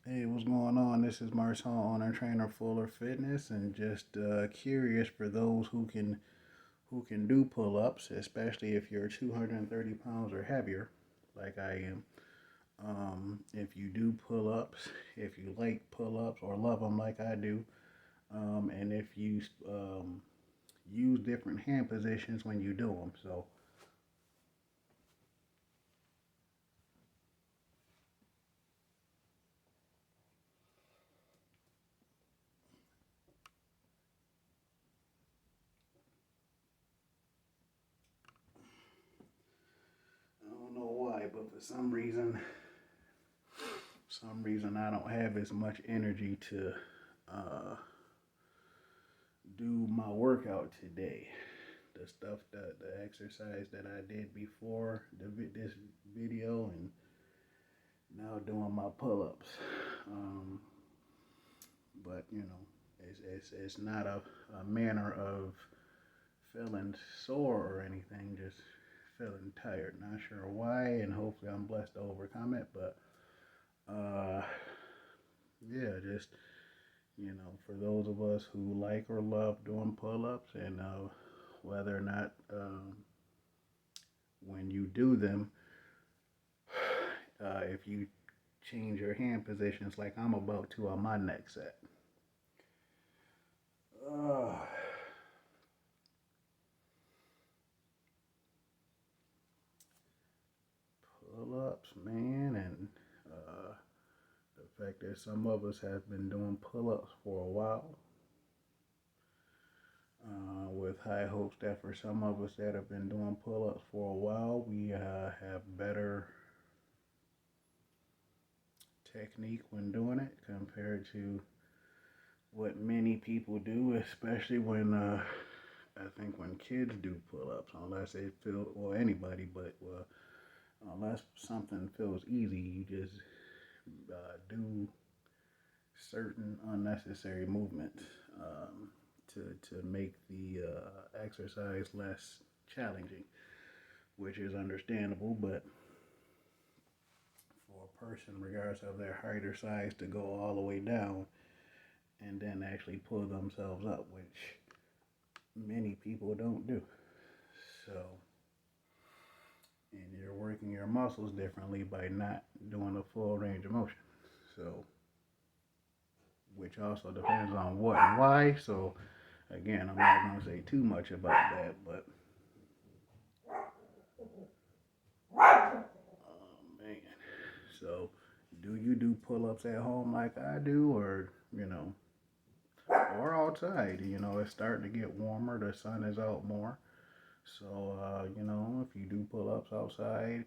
Hey, what's going on? This is Marcel, owner trainer Fuller Fitness, and just curious for those who can do pull-ups, especially if you're 230 pounds or heavier, like I am. If you do pull-ups, if you like pull-ups or love them like I do, and if you use different hand positions when you do them. So I don't know why, but for some reason I don't have as much energy to uh, do my workout today. The stuff that the exercise that I did before this video, and now doing my pull-ups. Um, but it's not a manner of feeling sore or anything, just feeling tired. Not sure why, and hopefully I'm blessed to overcome it. But uh, yeah, just for those of us who like or love doing pull-ups, and whether or not when you do them, if you change your hand positions like I'm about to on my next set. Uh, Pull-ups, man, and uh, the fact that some of us have been doing pull-ups for a while, with high hopes that for some of us that have been doing pull-ups for a while, we have better technique when doing it compared to what many people do, especially when I think when kids do pull-ups, unless they feel, well, anybody, but unless something feels easy, you just do certain unnecessary movements to make the exercise less challenging, which is understandable. But for a person, regardless of their height or size, to go all the way down and then actually pull themselves up, which many people don't do. So, and you're working your muscles differently by not doing a full range of motion. So, which also depends on what and why. So, again, I'm not going to say too much about that, but man. So, do you do pull-ups at home like I do, or or outside? It's starting to get warmer. The sun is out more. So, if you do pull-ups outside,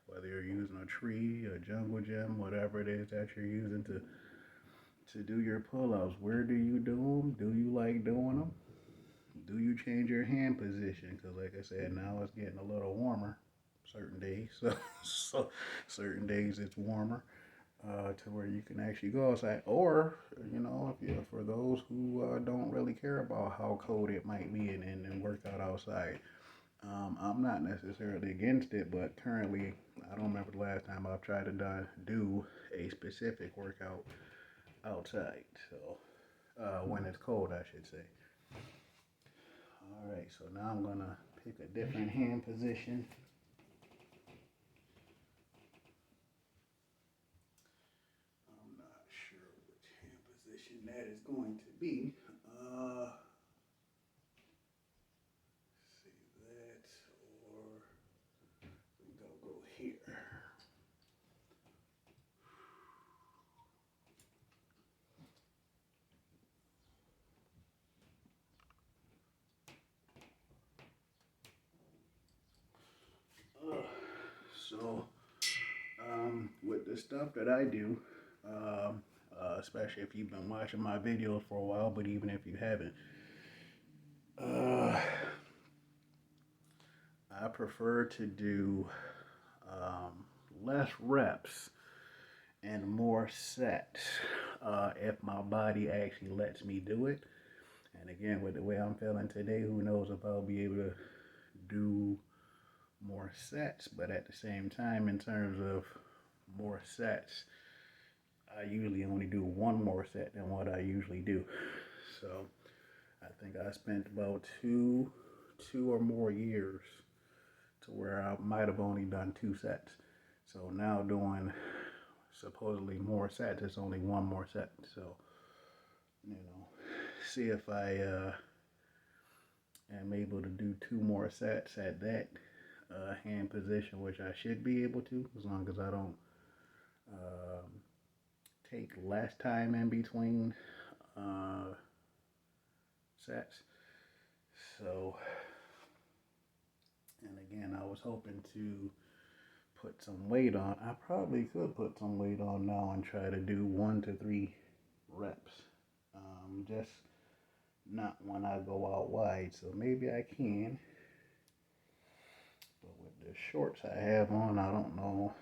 whether you're using a tree, a jungle gym, whatever it is that you're using to do your pull-ups, where do you do them? Do you like doing them? Do you change your hand position? Because, like I said, now it's getting a little warmer. Certain days, so certain days it's warmer to where you can actually go outside. Or, if you for those who don't really care about how cold it might be and work out outside. I'm not necessarily against it, but currently, I don't remember the last time I've tried to do a specific workout outside. So, when it's cold, I should say. All right, so now I'm gonna pick a different hand position. I'm not sure which hand position that is going to be. See that, or we go here. Uh, so, with the stuff that I do, especially if you've been watching my videos for a while, but even if you haven't, uh, I prefer to do um, less reps and more sets if my body actually lets me do it. And again, with the way I'm feeling today, who knows if I'll be able to do more sets, but at the same time, in terms of more sets, I usually only do one more set than what I usually do. So I think I spent about two or more years to where I might have only done 2 sets. So now doing supposedly more sets, it's only one more set. So, see if I am able to do 2 more sets at that hand position, which I should be able to, as long as I don't take less time in between sets. So, and again, I was hoping to put some weight on. I probably could put some weight on now and try to do 1 to 3 reps. Just not when I go out wide. So maybe I can. But with the shorts I have on, I don't know.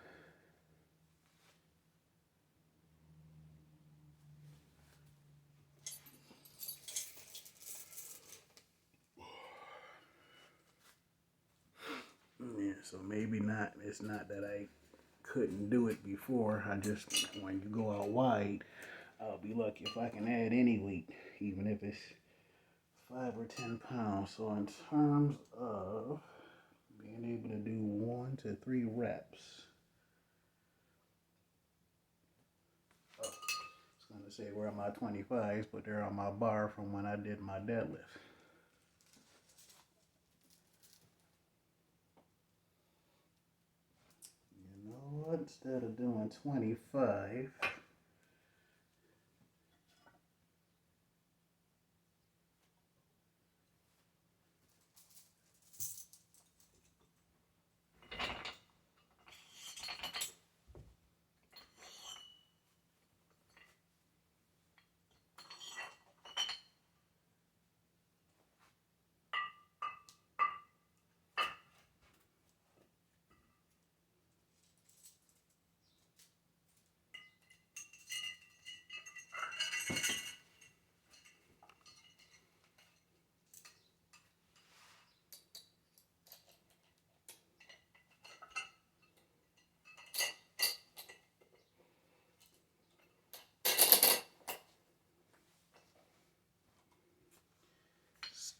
Yeah, so maybe not. It's not that I couldn't do it before. I just, when you go out wide, I'll be lucky if I can add any weight, even if it's 5 or 10 pounds. So in terms of being able to do 1 to 3 reps, oh, I was going to say where are my 25s, but they're on my bar from when I did my deadlift. You know what? Instead of doing 25,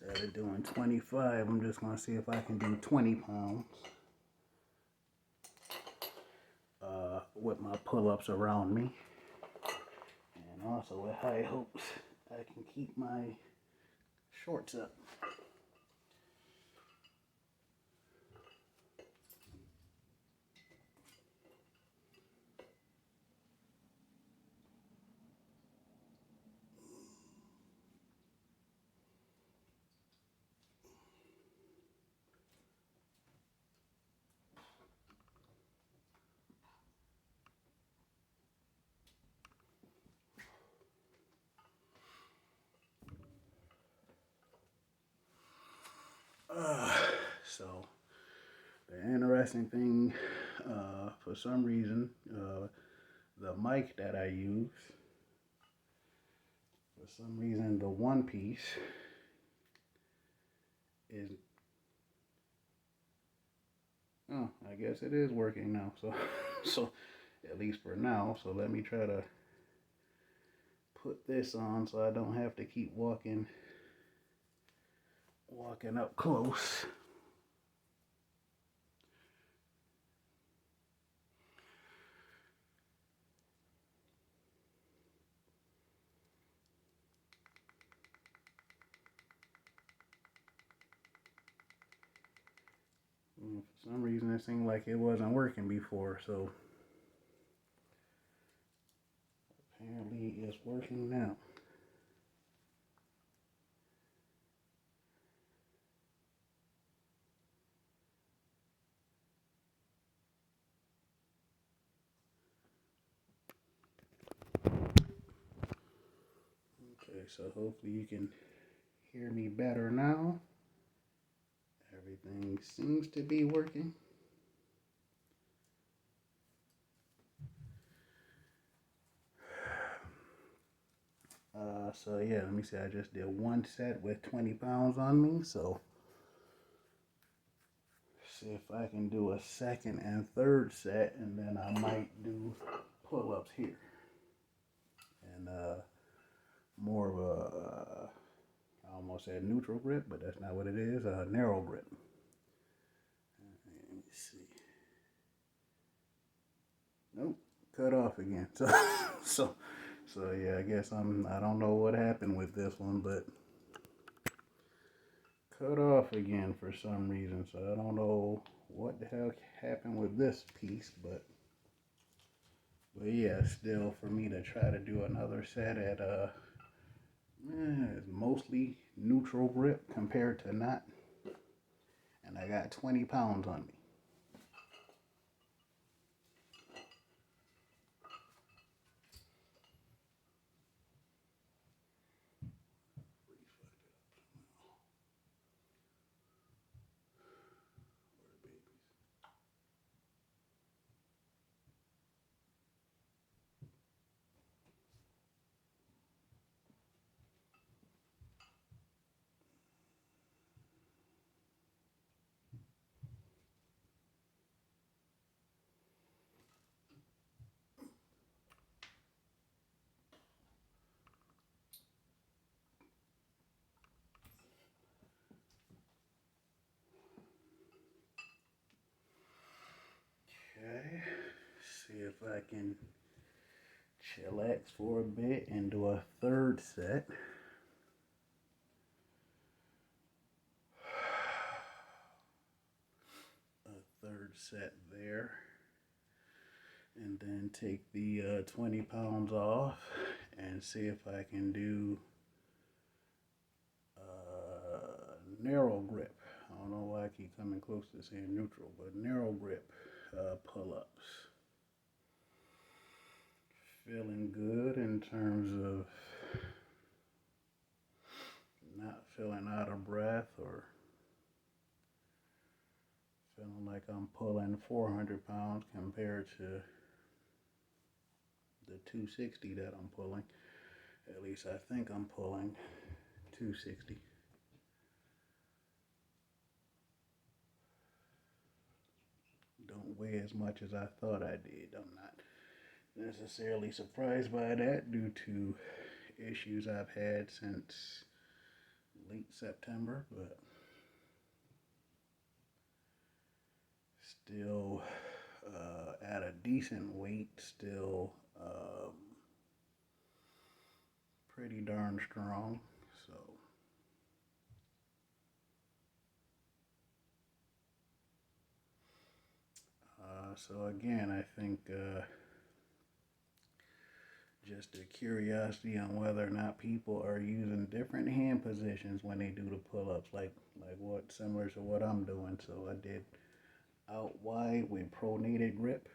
instead of doing 25, I'm just going to see if I can do 20 pounds with my pull-ups around me. And also with high hopes, I can keep my shorts up. So the interesting thing, for some reason, the mic that I use, for some reason, the one piece is, oh, I guess it is working now. So, so at least for now. So let me try to put this on so I don't have to keep walking up close. For some reason, it seemed like it wasn't working before, so apparently it's working now. Okay, so hopefully you can hear me better now. Everything seems to be working. So yeah, let me see. I just did 1 set with 20 pounds on me. So see if I can do a second and third set, and then I might do pull-ups here. and more of a, I almost said neutral grip, but that's not what it is, a narrow grip. Let me see. Nope, cut off again. So, so yeah, I guess I don't know what happened with this one, but cut off again for some reason. So I don't know what the hell happened with this piece, but yeah, still for me to try to do another set at it's mostly neutral grip compared to not, and I got 20 pounds on me. Okay, see if I can chillax for a bit and do a third set. A third set there. And then take the 20 pounds off and see if I can do narrow grip. I don't know why I keep coming close to saying neutral, but narrow grip pull-ups. Feeling good in terms of not feeling out of breath or feeling like I'm pulling 400 pounds compared to the 260 that I'm pulling. At least I think I'm pulling 260. Don't weigh as much as I thought I did. I'm not necessarily surprised by that due to issues I've had since late September, but still at a decent weight, still pretty darn strong. So again, I think just a curiosity on whether or not people are using different hand positions when they do the pull-ups, like what similar to what I'm doing. So I did out wide with pronated grip.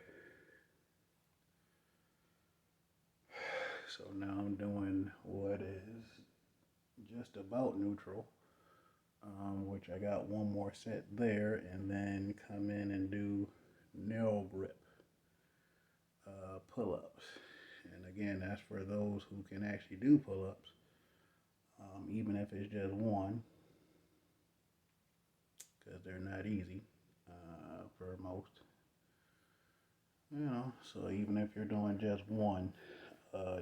So now I'm doing what is just about neutral, which I got one more set there, and then come in and do narrow grip pull-ups. And again, that's for those who can actually do pull-ups, even if it's just one, because they're not easy for most. You know, so even if you're doing just one,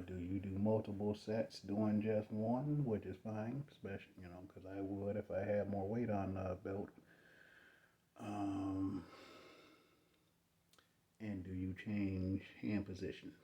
do you do multiple sets doing just one, which is fine, especially, you know, because I would if I had more weight on the belt. And do you change hand positions?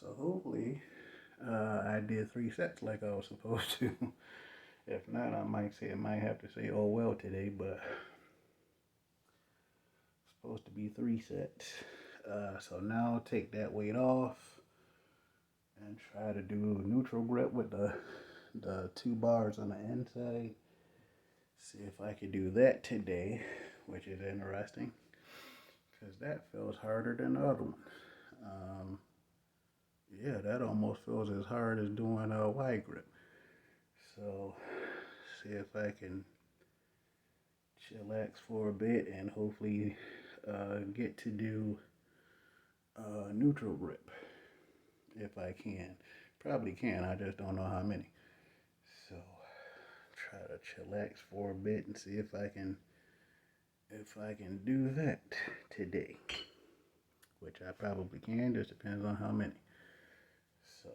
So hopefully I did 3 sets like I was supposed to. If not, I might have to say oh well today, but it's supposed to be 3 sets. So now take that weight off and try to do neutral grip with the 2 bars on the inside. See if I can do that today, which is interesting because that feels harder than the other one. Yeah, that almost feels as hard as doing a wide grip. So see if I can chillax for a bit and hopefully get to do neutral grip if I can. Probably can, I just don't know how many. So try to chillax for a bit and see if I can do that today. Which I probably can, just depends on how many. So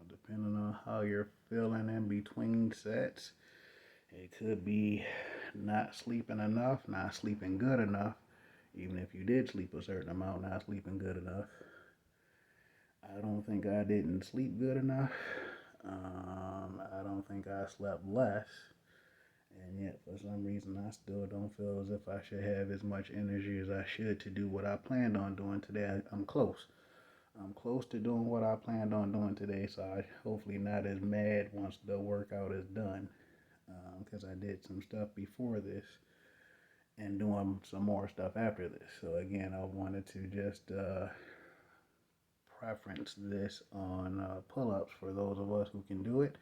depending on how you're feeling in between sets, it could be not sleeping enough, not sleeping good enough. Even if you did sleep a certain amount, not sleeping good enough. I don't think I didn't sleep good enough. I don't think I slept less. And yet, for some reason, I still don't feel as if I should have as much energy as I should to do what I planned on doing today. I'm close. I'm close to doing what I planned on doing today, so I hopefully not as mad once the workout is done. Because I did some stuff before this and doing some more stuff after this. So again, I wanted to just preference this on pull-ups for those of us who can do it,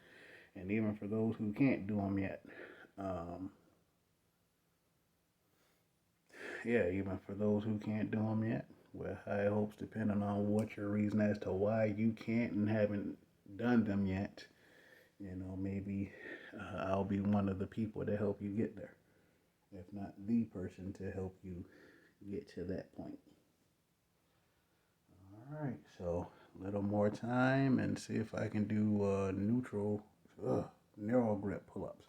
and even for those who can't do them yet. Yeah, even for those who can't do them yet, with high hopes depending on what your reason as to why you can't and haven't done them yet. You know, maybe I'll be one of the people to help you get there, if not the person to help you get to that point. All right, so a little more time and see if I can do narrow grip pull-ups.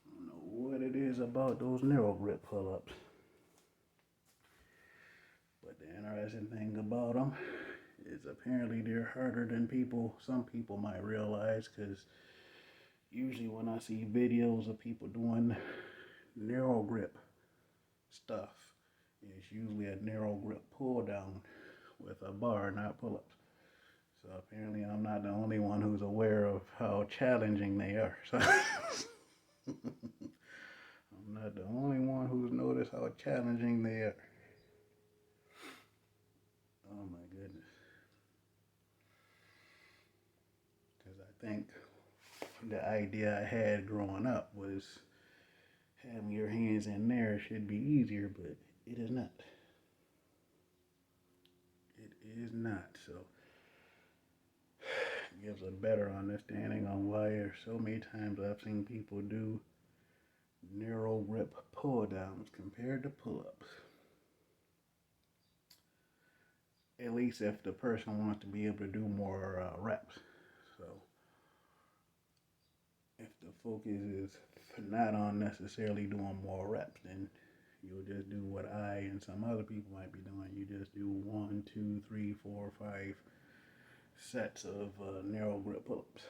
I don't know what it is about those narrow grip pull-ups, but the interesting thing about them is apparently they're harder than some people might realize, because usually when I see videos of people doing narrow grip stuff, it's usually a narrow grip pull down with a bar, not pull-ups. So apparently I'm not the only one who's aware of how challenging they are. So I'm not the only one who's noticed how challenging they are. Oh my goodness. Because I think the idea I had growing up was having your hands in there should be easier, but it is not. It is not. So it gives a better understanding on why so many times I've seen people do narrow grip pull downs compared to pull ups. At least if the person wants to be able to do more reps. So if the focus is not on necessarily doing more reps, then you'll just do what I and some other people might be doing. You just do 1, 2, 3, 4, 5 sets of narrow grip pull-ups.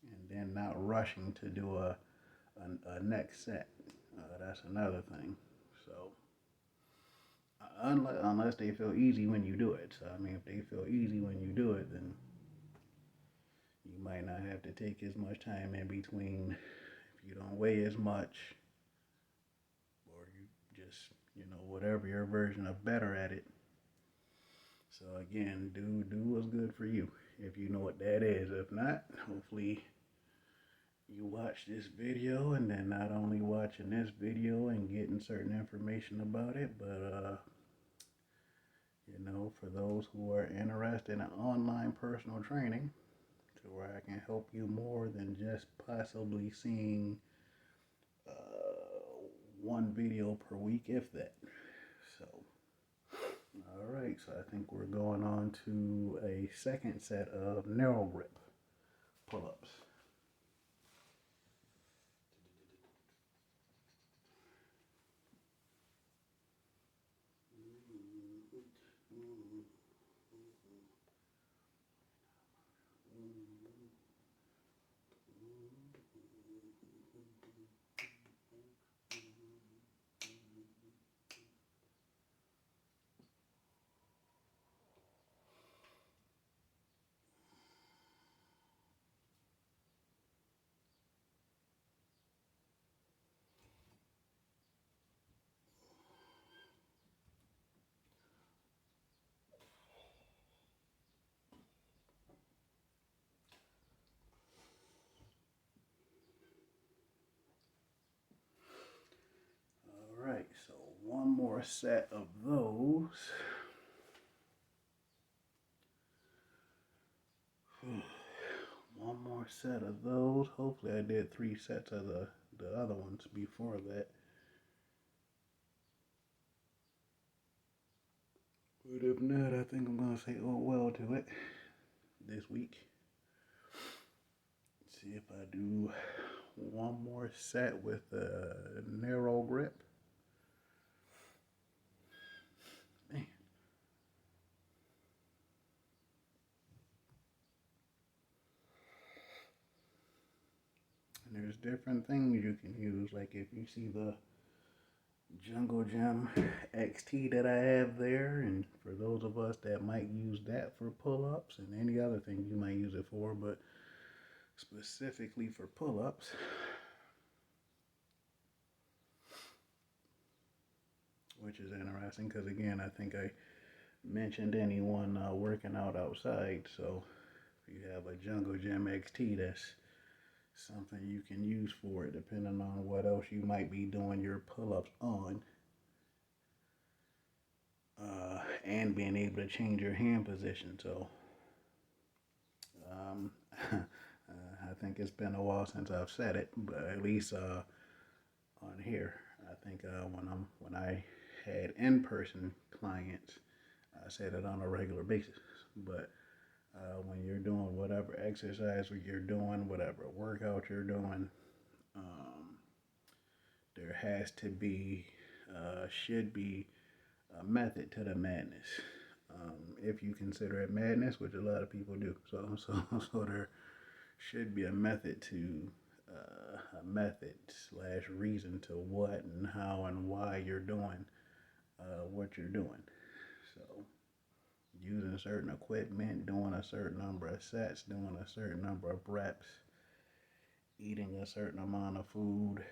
And then not rushing to do a next set. That's another thing. So unless they feel easy when you do it. So I mean, if they feel easy when you do it, then you might not have to take as much time in between if you don't weigh as much, or you just, whatever your version of better at it. So again, do what's good for you. If you know what that is. If not, hopefully you watch this video, and then not only watching this video and getting certain information about it, but for those who are interested in online personal training, to where I can help you more than just possibly seeing one video per week, if that. So, all right, so I think we're going on to a second set of narrow grip pull-ups. All right, so one more set of those. One more set of those. Hopefully I did 3 sets of the other ones before that. But if not, I think I'm going to say oh well to it this week. See if I do one more set with a narrow grip. Man. And there's different things you can use. Like if you see the Jungle Gym XT that I have there, and for those of us that might use that for pull-ups and any other thing you might use it for, but specifically for pull-ups, which is interesting because again, I think I mentioned anyone working out outside. So if you have a Jungle Gym XT, that's something you can use for it, depending on what else you might be doing your pull-ups on, and being able to change your hand position. So um, I think it's been a while since I've said it, but at least on here, I think when I had in-person clients, I said it on a regular basis. But when you're doing whatever exercise you're doing, whatever workout you're doing, there has to be, should be a method to the madness. If you consider it madness, which a lot of people do. So there should be a method to, a method slash reason to what and how and why you're doing what you're doing. So using certain equipment, doing a certain number of sets, doing a certain number of reps, eating a certain amount of food,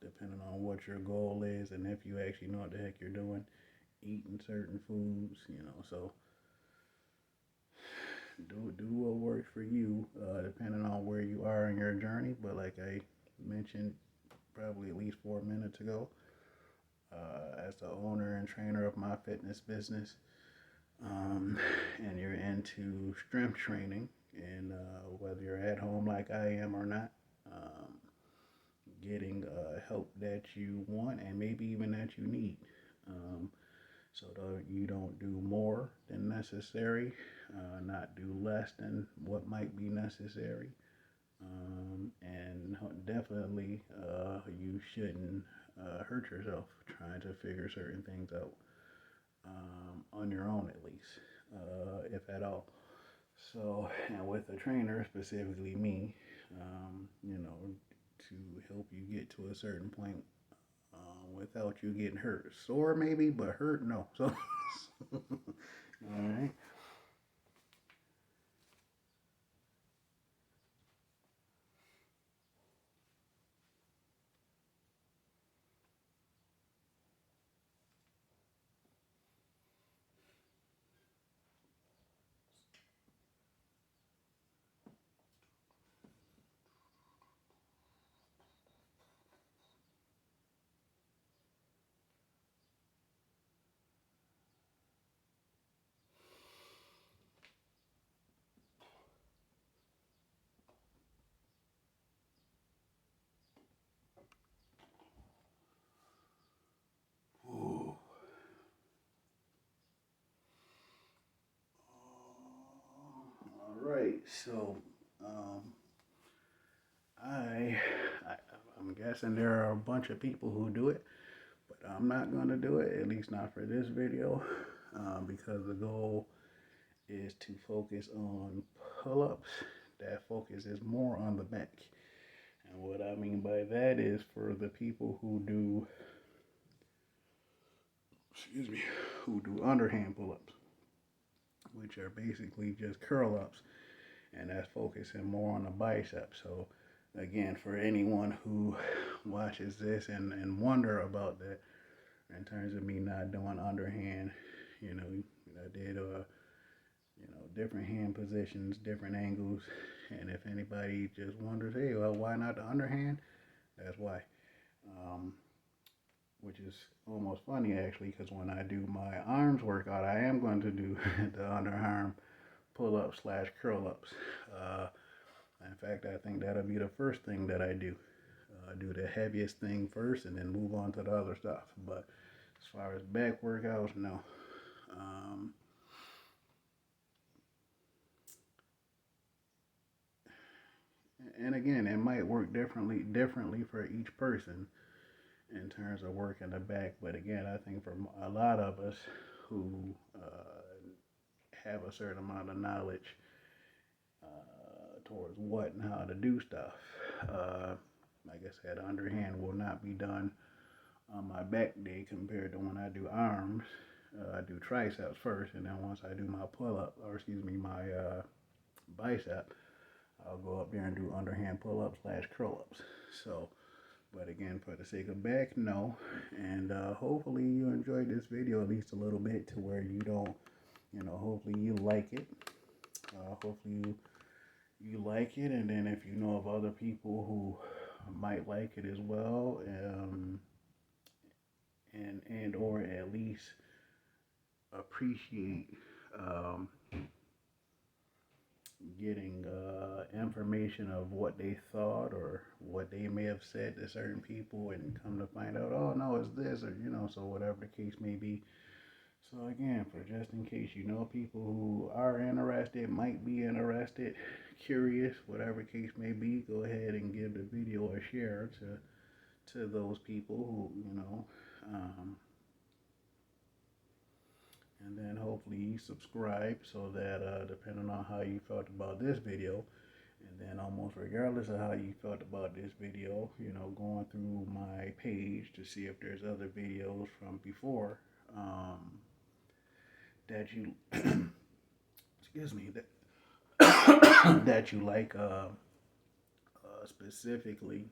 depending on what your goal is and if you actually know what the heck you're doing, eating certain foods, so do what works for you, depending on where you are in your journey. But like I mentioned probably at least 4 minutes ago, as the owner and trainer of my fitness business, and you're into strength training, and whether you're at home like I am or not, getting help that you want and maybe even that you need, so that you don't do more than necessary, not do less than what might be necessary, and definitely you shouldn't hurt yourself trying to figure certain things out, on your own at least, if at all. So, and with a trainer, specifically me, to help you get to a certain point without you getting hurt. Sore maybe, but hurt no. So, all right. Ooh. All right. So, um, I, I I'm guessing there are a bunch of people who do it, but I'm not gonna do it. At least not for this video, because the goal is to focus on pull-ups. That focus is more on the back. And what I mean by that is for the people who do, excuse me, who do underhand pull-ups, which are basically just curl ups, and that's focusing more on the bicep. So again, for anyone who watches this and wonder about that, in terms of me not doing underhand, I did different hand positions, different angles, and if anybody just wonders, hey, well, why not the underhand? That's why. Um, which is almost funny actually, because when I do my arms workout, I am going to do the underarm pull ups slash curl ups. Uh, in fact, I think that'll be the first thing that I do. Do the heaviest thing first and then move on to the other stuff. But as far as back workouts, no. Um, and again, it might work differently for each person in terms of working the back. But again, I think for a lot of us who have a certain amount of knowledge towards what and how to do stuff, like I said, underhand will not be done on my back day compared to when I do arms. I do triceps first, and then once I do my pull up, or excuse me, my bicep, I'll go up there and do underhand pull ups slash curl ups. So, but again, for the sake of back, no. And hopefully you enjoyed this video at least a little bit to where you don't, hopefully you like it. Hopefully you like it, and then if you know of other people who might like it as well, and or at least appreciate um, getting information of what they thought or what they may have said to certain people, and come to find out, oh no, it's this, or so whatever the case may be. So again, for just in case you know people who are interested, might be interested, curious, whatever case may be, go ahead and give the video a share to those people who and then hopefully you subscribe so that depending on how you felt about this video, and then almost regardless of how you felt about this video, going through my page to see if there's other videos from before that you excuse me, that you like, specifically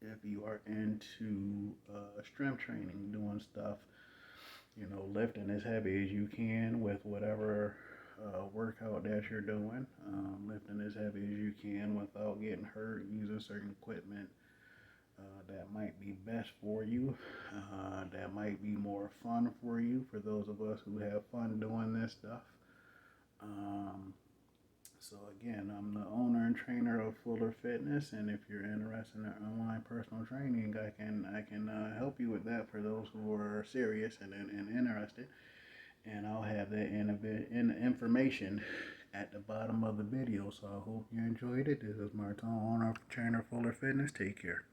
if you are into strength training, doing stuff, lifting as heavy as you can with whatever workout that you're doing, lifting as heavy as you can without getting hurt, using certain equipment that might be best for you, that might be more fun for you, for those of us who have fun doing this stuff. So again, I'm the owner and trainer of Fuller Fitness, and if you're interested in online personal training, I can help you with that for those who are serious and interested. And I'll have that information at the bottom of the video. So I hope you enjoyed it. This is Martin, owner of trainer Fuller Fitness. Take care.